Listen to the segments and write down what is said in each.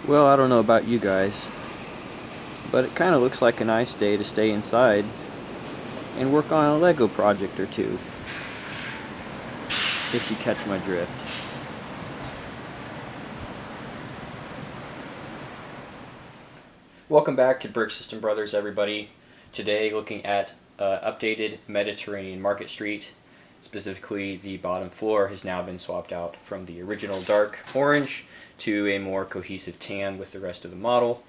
Well, I don't know about you guys, but it kind of looks like a nice day to stay inside and work on a Lego project or two, if you catch my drift. Welcome back to Brick System Brothers, everybody. Today looking at updated Mediterranean Market Street. Specifically, the bottom floor has now been swapped out from the original dark orange to a more cohesive tan with the rest of the model.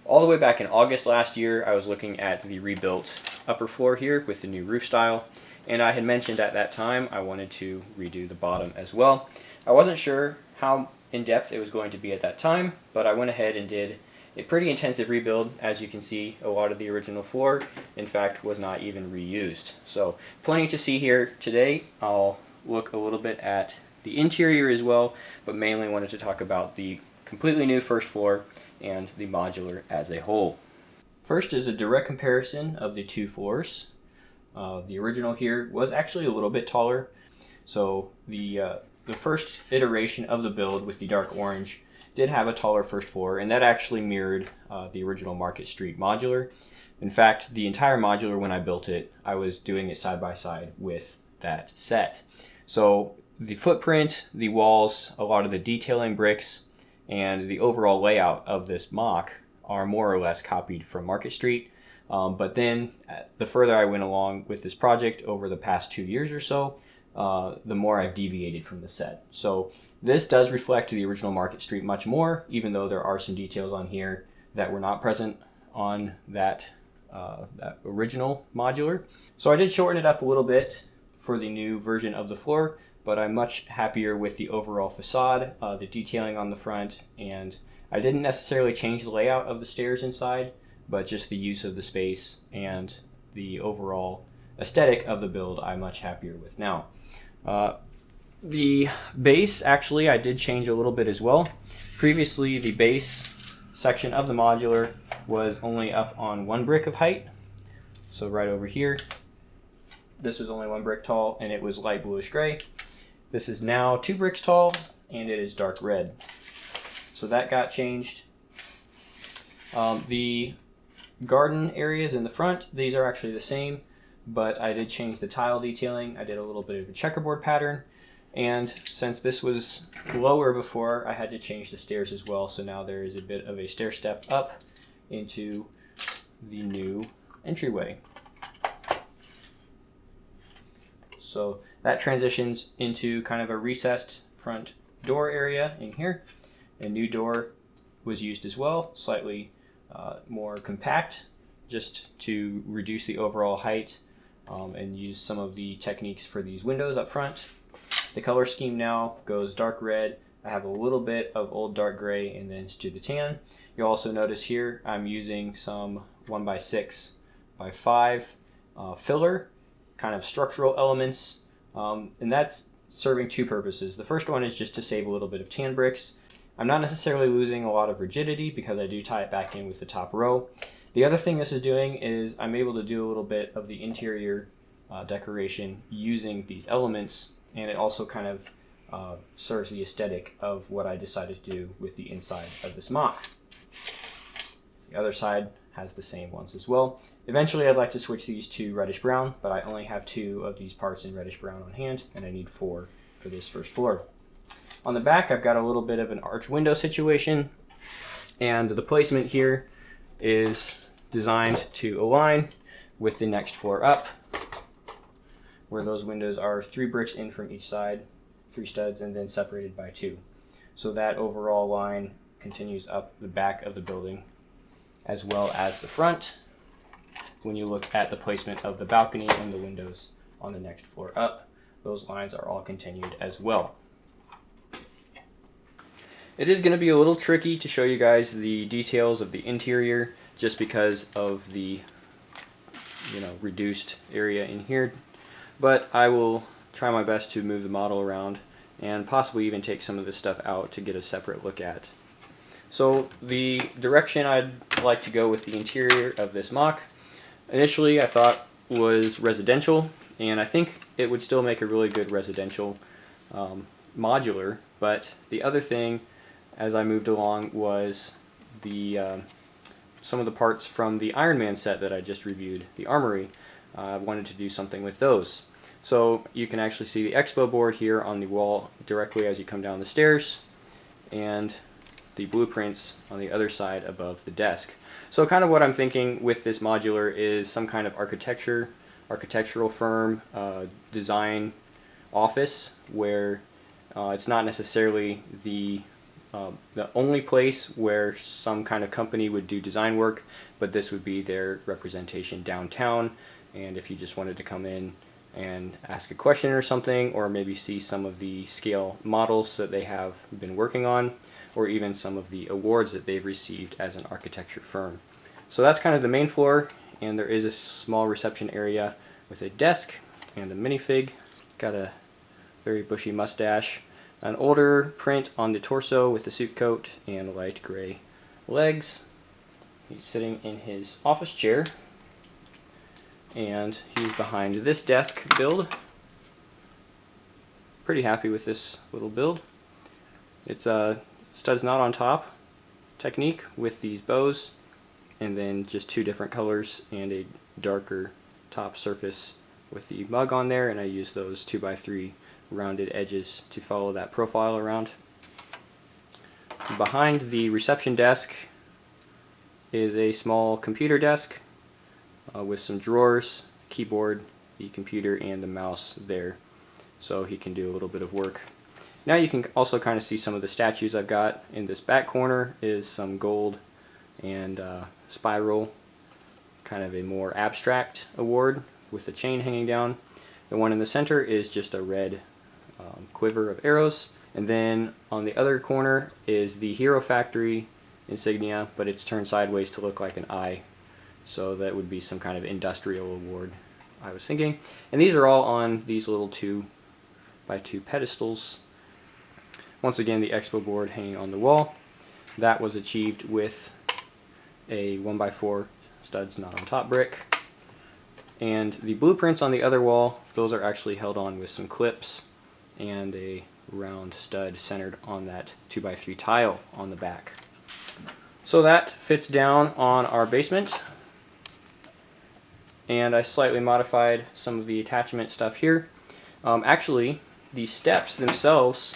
All the way back in August last year, I was looking at the rebuilt upper floor here with the new roof style, and I had mentioned at that time I wanted to redo the bottom as well. I wasn't sure how in-depth it was going to be at that time, but I went ahead and did a pretty intensive rebuild. As you can see, a lot of the original floor, in fact, was not even reused. So plenty to see here today. I'll look a little bit at the interior as well, but mainly wanted to talk about the completely new first floor and the modular as a whole. First is a direct comparison of the two floors. The original here was actually a little bit taller, so the first iteration of the build with the dark orange did have a taller first floor, and that actually mirrored the original Market Street modular. In fact, the entire modular, when I built it, I was doing it side by side with that set. So the footprint, the walls, a lot of the detailing bricks, and the overall layout of this mock are more or less copied from Market Street. But then the further I went along with this project over the past 2 years or so, the more I've deviated from the set. So this does reflect the original Market Street much more, even though there are some details on here that were not present on that original modular. So I did shorten it up a little bit for the new version of the floor, but I'm much happier with the overall facade, the detailing on the front, and I didn't necessarily change the layout of the stairs inside, but just the use of the space and the overall aesthetic of the build I'm much happier with now. The base, actually, I did change a little bit as well. Previously, the base section of the modular was only up on 1 brick of height. So right over here, this was only 1 brick tall, and it was light bluish gray. This is now 2 bricks tall, and it is dark red. So that got changed. The garden areas in the front, these are actually the same, but I did change the tile detailing. I did a little bit of a checkerboard pattern. And since this was lower before, I had to change the stairs as well. So now there is a bit of a stair step up into the new entryway. So that transitions into kind of a recessed front door area in here. A new door was used as well, slightly more compact, just to reduce the overall height and use some of the techniques for these windows up front. The color scheme now goes dark red. I have a little bit of old dark gray and then to the tan. You'll also notice here I'm using some 1x6 by 5 filler, kind of structural elements, and that's serving 2 purposes. The first one is just to save a little bit of tan bricks. I'm not necessarily losing a lot of rigidity because I do tie it back in with the top row. The other thing this is doing is I'm able to do a little bit of the interior decoration using these elements, and it also kind of serves the aesthetic of what I decided to do with the inside of this mock. The other side has the same ones as well. Eventually I'd like to switch these to reddish brown, but I only have 2 of these parts in reddish brown on hand, and I need 4 for this first floor. On the back, I've got a little bit of an arch window situation, and the placement here is designed to align with the next floor up, where those windows are 3 bricks in from each side, 3 studs, and then separated by 2. So that overall line continues up the back of the building as well as the front when you look at the placement of the balcony and the windows on the next floor up. Those lines are all continued as well. It is going to be a little tricky to show you guys the details of the interior just because of the reduced area in here. But I will try my best to move the model around and possibly even take some of this stuff out to get a separate look at. So the direction I'd like to go with the interior of this mock, initially I thought was residential, and I think it would still make a really good residential modular, but the other thing as I moved along was the some of the parts from the Iron Man set that I just reviewed, the Armory. I wanted to do something with those. So you can actually see the expo board here on the wall directly as you come down the stairs, and the blueprints on the other side above the desk. So kind of what I'm thinking with this modular is some kind of architectural firm, design office, where it's not necessarily the only place where some kind of company would do design work, but this would be their representation downtown. And if you just wanted to come in and ask a question or something, or maybe see some of the scale models that they have been working on, or even some of the awards that they've received as an architecture firm. So that's kind of the main floor, and there is a small reception area with a desk and a minifig. Got a very bushy mustache, an older print on the torso with the suit coat and light gray legs. He's sitting in his office chair, and he's behind this desk build. Pretty happy with this little build. It's a studs not on top technique with these bows, and then just two different colors and a darker top surface with the mug on there, and I use those 2x3 rounded edges to follow that profile around. Behind the reception desk is a small computer desk with some drawers, keyboard, the computer, and the mouse there, so he can do a little bit of work. Now you can also kind of see some of the statues I've got. In this back corner is some gold and spiral, kind of a more abstract award with the chain hanging down. The one in the center is just a red quiver of arrows, and then on the other corner is the Hero Factory insignia, but it's turned sideways to look like an eye, so that would be some kind of industrial award, I was thinking. And these are all on these little 2x2 pedestals. Once again, the expo board hanging on the wall. That was achieved with a 1x4 studs not on top brick. And the blueprints on the other wall, those are actually held on with some clips and a round stud centered on that 2x3 tile on the back. So that fits down on our basement, and I slightly modified some of the attachment stuff here. Actually, the steps themselves,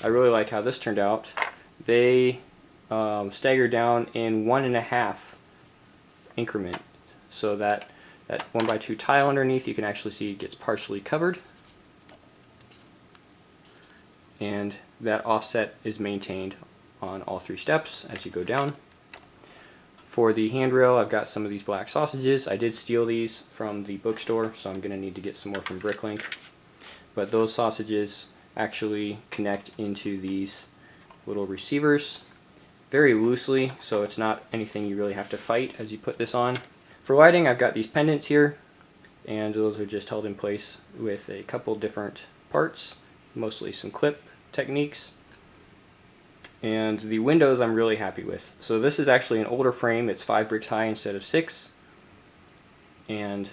I really like how this turned out. They stagger down in 1.5 increment, so that 1x2 tile underneath, you can actually see it gets partially covered, and that offset is maintained on all 3 steps as you go down. For the handrail, I've got some of these black sausages. I did steal these from the bookstore, so I'm going to need to get some more from Bricklink. But those sausages actually connect into these little receivers very loosely, so it's not anything you really have to fight as you put this on. For lighting, I've got these pendants here, and those are just held in place with a couple different parts, mostly some clip techniques. And the windows I'm really happy with. So this is actually an older frame. It's 5 bricks high instead of 6, and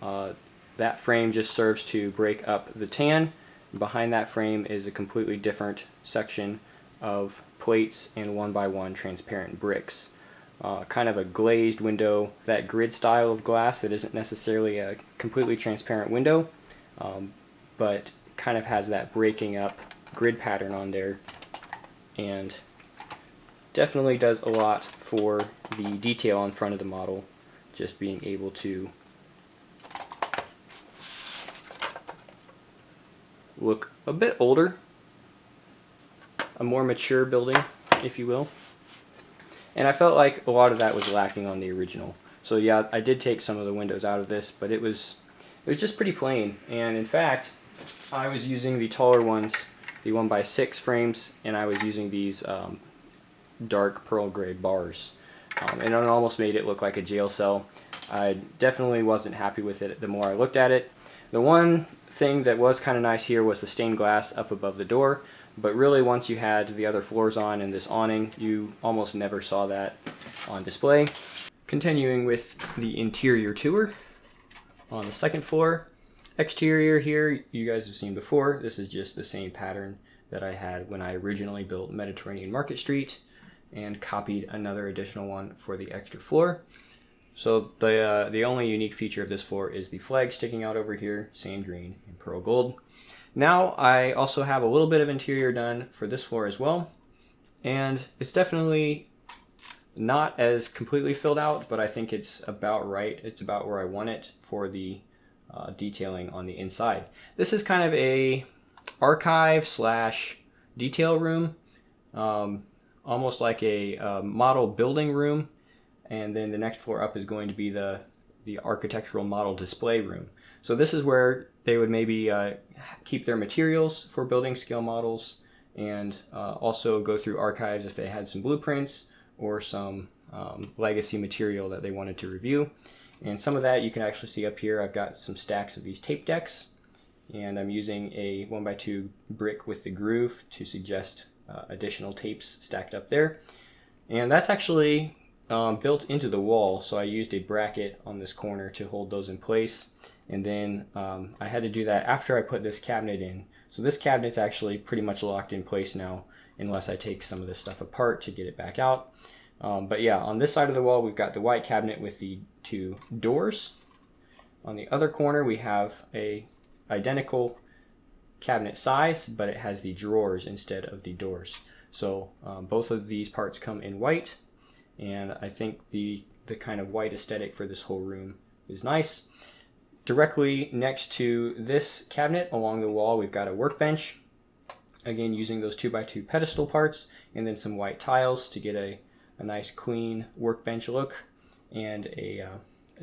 that frame just serves to break up the tan. Behind that frame is a completely different section of plates and 1x1 transparent bricks. Kind of a glazed window, that grid style of glass that isn't necessarily a completely transparent window, but kind of has that breaking up grid pattern on there, and definitely does a lot for the detail on front of the model, just being able to look a bit older, a more mature building, if you will. And I felt like a lot of that was lacking on the original. So yeah, I did take some of the windows out of this, but it was just pretty plain. And in fact, I was using the taller ones, the 1x6 frames, and I was using these dark pearl gray bars. And it almost made it look like a jail cell. I definitely wasn't happy with it the more I looked at it. The one thing that was kind of nice here was the stained glass up above the door, but really once you had the other floors on and this awning, you almost never saw that on display. Continuing with the interior tour, on the second floor, exterior here you guys have seen before. This is just the same pattern that I had when I originally built Mediterranean Market Street, and copied another additional one for the extra floor. So the only unique feature of this floor is the flag sticking out over here, sand green and pearl gold. Now I also have a little bit of interior done for this floor as well, and it's definitely not as completely filled out, but I think it's about right. It's about where I want it for the detailing on the inside. This is kind of a archive slash detail room, almost like a model building room, and then the next floor up is going to be the architectural model display room. So this is where they would maybe keep their materials for building scale models, and also go through archives if they had some blueprints or some legacy material that they wanted to review. And some of that you can actually see up here. I've got some stacks of these tape decks, and I'm using a 1x2 brick with the groove to suggest additional tapes stacked up there. And that's actually built into the wall, so I used a bracket on this corner to hold those in place. And then I had to do that after I put this cabinet in. So this cabinet's actually pretty much locked in place now, unless I take some of this stuff apart to get it back out. But yeah, on this side of the wall, we've got the white cabinet with the two doors. On the other corner, we have a identical cabinet size, but it has the drawers instead of the doors. So both of these parts come in white, and I think the kind of white aesthetic for this whole room is nice. Directly next to this cabinet along the wall, we've got a workbench, again using those 2x2 pedestal parts, and then some white tiles to get a nice clean workbench look, and a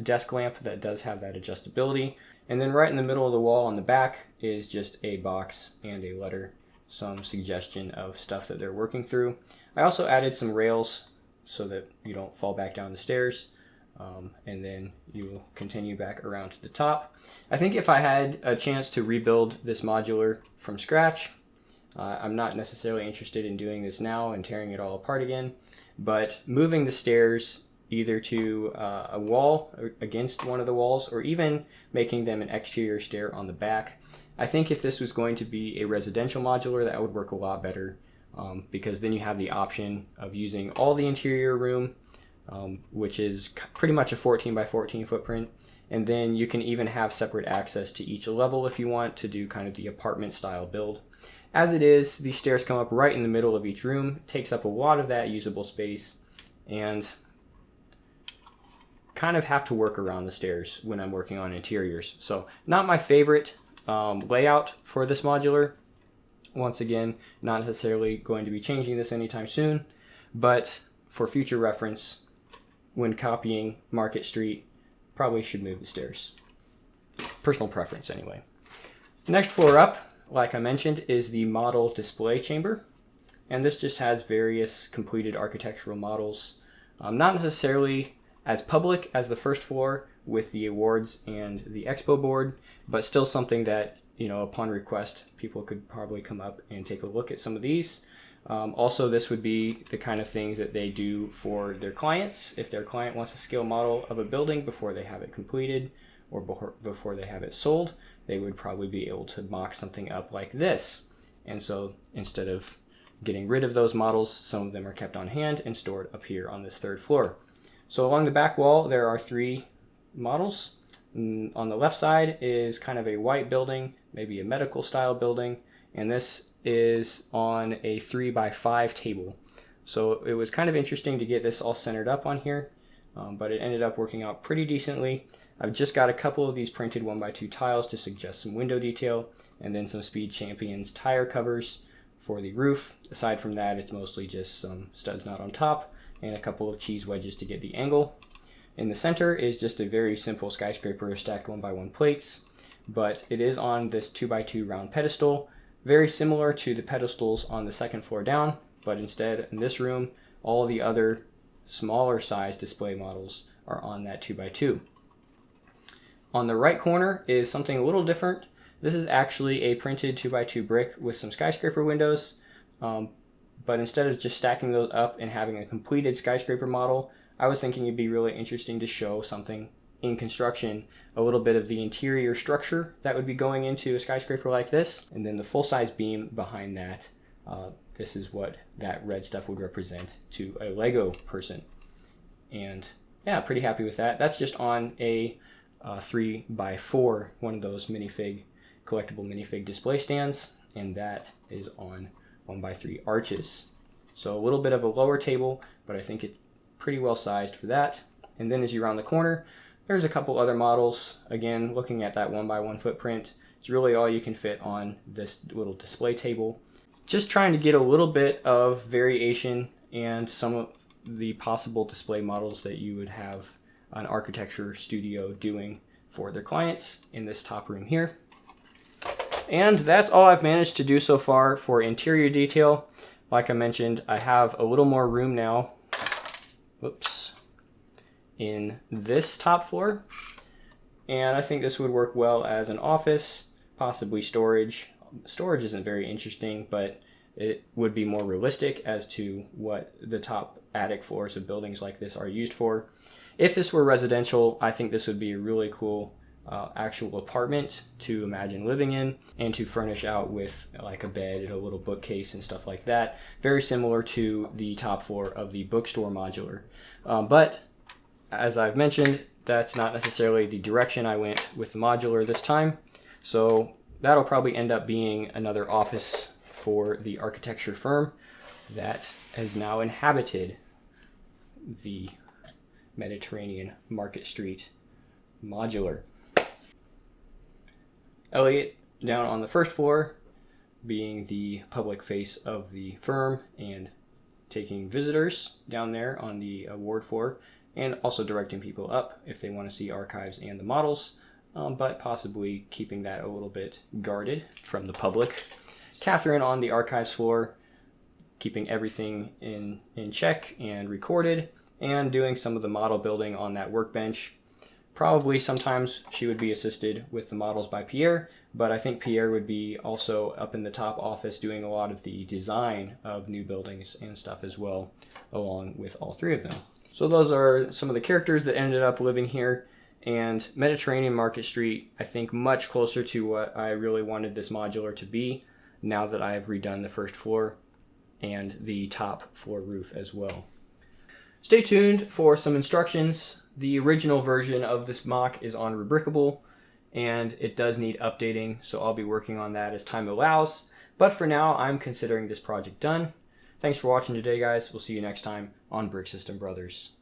desk lamp that does have that adjustability. And then right in the middle of the wall on the back is just a box and a letter, some suggestion of stuff that they're working through. I also added some rails so that you don't fall back down the stairs, and then you continue back around to the top. I think if I had a chance to rebuild this modular from scratch, I'm not necessarily interested in doing this now and tearing it all apart again, but moving the stairs either to a wall or against one of the walls, or even making them an exterior stair on the back. I think if this was going to be a residential modular, that would work a lot better, because then you have the option of using all the interior room, which is pretty much a 14 by 14 footprint, and then you can even have separate access to each level if you want to do kind of the apartment style build. As it is, these stairs come up right in the middle of each room, takes up a lot of that usable space, and kind of have to work around the stairs when I'm working on interiors. So not my favorite layout for this modular. Once again, not necessarily going to be changing this anytime soon, but for future reference, when copying Market Street, probably should move the stairs. Personal preference anyway. Next floor up, like I mentioned, is the model display chamber. And this just has various completed architectural models. Not necessarily as public as the first floor with the awards and the expo board, but still something that, you know, upon request, people could probably come up and take a look at some of these. Also, this would be the kind of things that they do for their clients. If their client wants a scale model of a building before they have it completed or before they have it sold, they would probably be able to mock something up like this. And so instead of getting rid of those models, some of them are kept on hand and stored up here on this third floor. So along the back wall, there are 3 models. On the left side is kind of a white building, maybe a medical style building, and this is on a 3x5 table. So it was kind of interesting to get this all centered up on here, but it ended up working out pretty decently. I've just got a couple of these printed 1x2 tiles to suggest some window detail, and then some Speed Champions tire covers for the roof. Aside from that, it's mostly just some studs not on top and a couple of cheese wedges to get the angle. In the center is just a very simple skyscraper stacked 1x1 plates, but it is on this 2x2 round pedestal, very similar to the pedestals on the second floor down, but instead in this room, all the other smaller size display models are on that 2x2. On the right corner is something a little different. This is actually a printed 2x2 brick with some skyscraper windows, but instead of just stacking those up and having a completed skyscraper model, I was thinking it'd be really interesting to show something in construction, a little bit of the interior structure that would be going into a skyscraper like this, and then the full-size beam behind that this is what that red stuff would represent to a Lego person. And yeah, pretty happy with that. That's just on a 3x4, one of those minifig, collectible minifig display stands, and that is on 1x3 arches. So a little bit of a lower table, but I think it's pretty well sized for that. And then as you round the corner, there's a couple other models. Again, looking at that 1x1 footprint, it's really all you can fit on this little display table. Just trying to get a little bit of variation and some of the possible display models that you would have an architecture studio doing for their clients in this top room here. And that's all I've managed to do so far for interior detail. Like I mentioned, I have a little more room now, in this top floor. And I think this would work well as an office, possibly storage. Storage isn't very interesting, but it would be more realistic as to what the top attic floors of buildings like this are used for. If this were residential, I think this would be a really cool actual apartment to imagine living in and to furnish out with like a bed and a little bookcase and stuff like that. Very similar to the top floor of the bookstore modular. But as I've mentioned, that's not necessarily the direction I went with the modular this time. So that'll probably end up being another office for the architecture firm that has now inhabited the Mediterranean Market Street modular. Elliot down on the first floor, being the public face of the firm and taking visitors down there on the award floor, and also directing people up if they want to see archives and the models, but possibly keeping that a little bit guarded from the public. Katherine on the archives floor, keeping everything in check and recorded, and doing some of the model building on that workbench. Probably sometimes she would be assisted with the models by Pierre, but I think Pierre would be also up in the top office doing a lot of the design of new buildings and stuff as well, along with all three of them. So those are some of the characters that ended up living here, and Mediterranean Market Street, I think much closer to what I really wanted this modular to be now that I've redone the first floor and the top floor roof as well. Stay tuned for some instructions. The original version of this mock is on Rubricable, and it does need updating, so I'll be working on that as time allows. But for now, I'm considering this project done. Thanks for watching today, guys. We'll see you next time on Brick System Brothers.